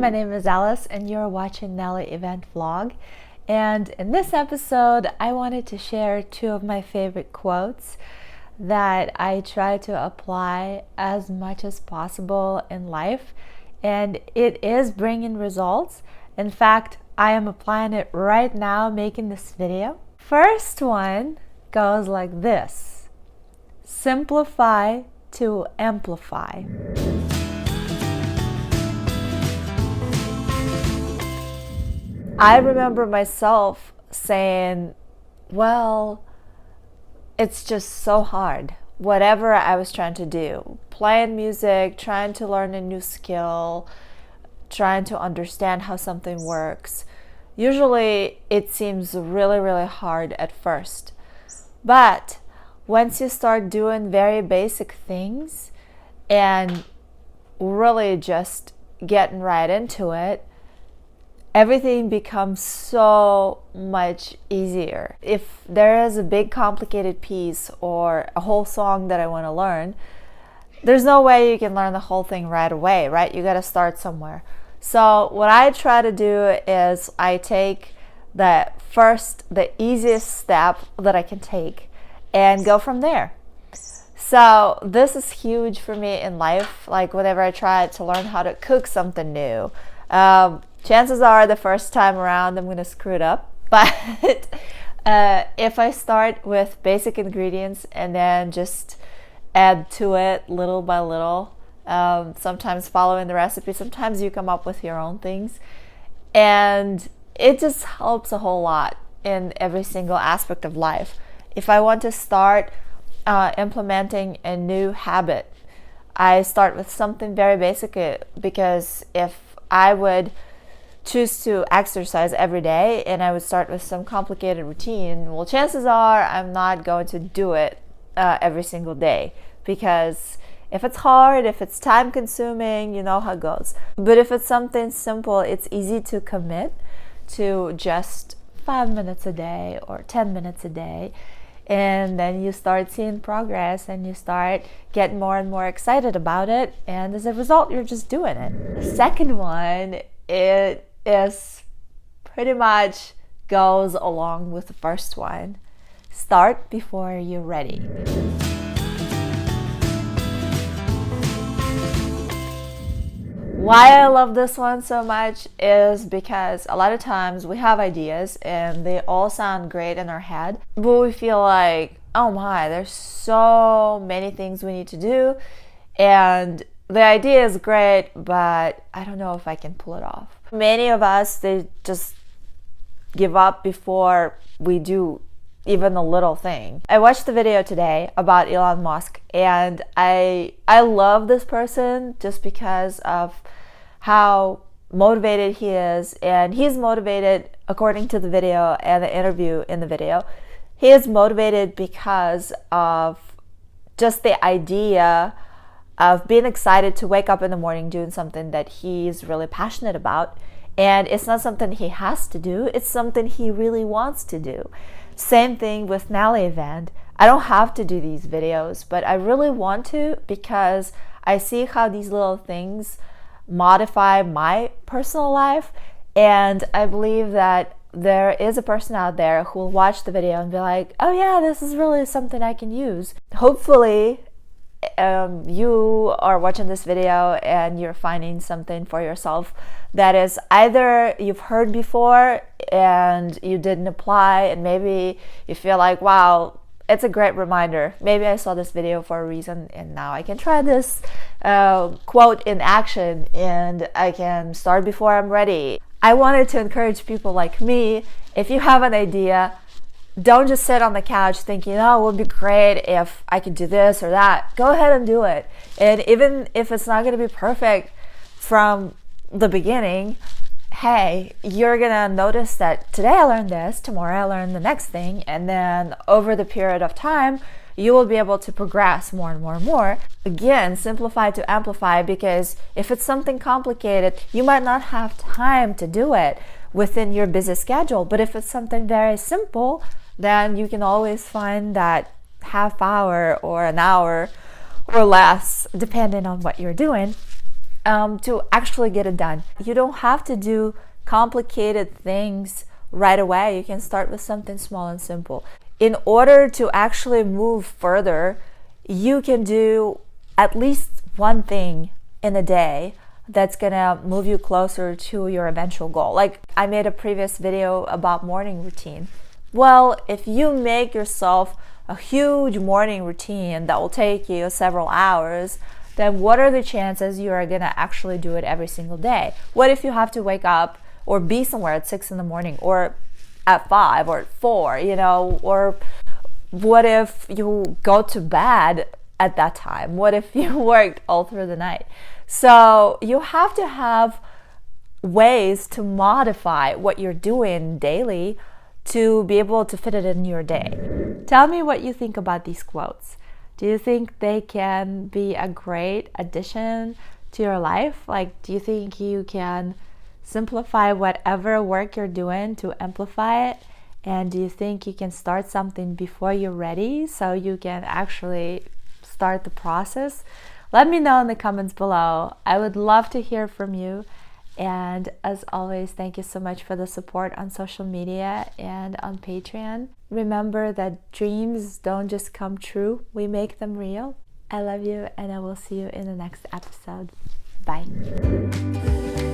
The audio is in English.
my name is Alice and you're watching Nelly event vlog. And in this episode, I wanted to share two of my favorite quotes that I try to apply as much as possible in life. And it is bringing results. In fact, I am applying it right now making this video. First one goes like this: simplify to amplify. I remember myself saying, well, it's just so hard. Whatever I was trying to do, playing music, trying to learn a new skill, trying to understand how something works, usually it seems really, really hard at first. But once you start doing very basic things and really just getting right into it, everything becomes so much easier. If there is a big complicated piece or a whole song that I want to learn, there's no way you can learn the whole thing right away, right? You got to start somewhere. So what I try to do is I take the easiest step that I can take and go from there. So this is huge for me in life. Like whenever I try to learn how to cook something new, chances are the first time around I'm gonna screw it up. But if I start with basic ingredients and then just add to it little by little, sometimes following the recipe, sometimes you come up with your own things, and it just helps a whole lot in every single aspect of life. If I want to start implementing a new habit, I start with something very basic, because if I would choose to exercise every day and I would start with some complicated routine, well, chances are I'm not going to do it every single day, because if it's hard, if it's time consuming, you know how it goes. But if it's something simple, it's easy to commit to just 5 minutes a day or 10 minutes a day. And then you start seeing progress and you start getting more and more excited about it. And as a result, you're just doing it. The second one, it is pretty much goes along with the first one. Start before you're ready. Why I love this one so much is because a lot of times we have ideas and they all sound great in our head, but we feel like, oh my, there's so many things we need to do, and the idea is great, but I don't know if I can pull it off. Many of us, they just give up before we do even a little thing. I watched the video today about Elon Musk, and I love this person just because of how motivated he is. And he's motivated, according to the video and the interview in the video, he is motivated because of just the idea of being excited to wake up in the morning doing something that he's really passionate about. And it's not something he has to do, it's something he really wants to do. Same thing with NELLY event. I don't have to do these videos, but I really want to, because I see how these little things modify my personal life. And I believe that there is a person out there who will watch the video and be like, oh yeah, this is really something I can use. Hopefully you are watching this video and you're finding something for yourself that is either you've heard before and you didn't apply, and maybe you feel like, wow, it's a great reminder. Maybe I saw this video for a reason and now I can try this quote in action and I can start before I'm ready. I wanted to encourage people like me, if you have an idea, don't just sit on the couch thinking, oh, it would be great if I could do this or that. Go ahead and do it. And even if it's not going to be perfect from the beginning, hey, you're going to notice that today I learned this, tomorrow I learned the next thing, and then over the period of time, you will be able to progress more and more and more. Again, simplify to amplify, because if it's something complicated, you might not have time to do it within your busy schedule. But if it's something very simple, then you can always find that half hour or an hour or less, depending on what you're doing, to actually get it done. You don't have to do complicated things right away. You can start with something small and simple. In order to actually move further, you can do at least one thing in a day that's gonna move you closer to your eventual goal. Like I made a previous video about morning routine. Well, if you make yourself a huge morning routine that will take you several hours, then what are the chances you are gonna actually do it every single day? What if you have to wake up or be somewhere at 6 in the morning or at 5 or at 4, or what if you go to bed at that time? What if you worked all through the night? So you have to have ways to modify what you're doing daily to be able to fit it in your day. Tell me what you think about these quotes. Do you think they can be a great addition to your life? Like, do you think you can simplify whatever work you're doing to amplify it? And do you think you can start something before you're ready so you can actually start the process? Let me know in the comments below. I would love to hear from you. And as always, thank you so much for the support on social media and on Patreon. Remember that dreams don't just come true, we make them real. I love you, and I will see you in the next episode. Bye.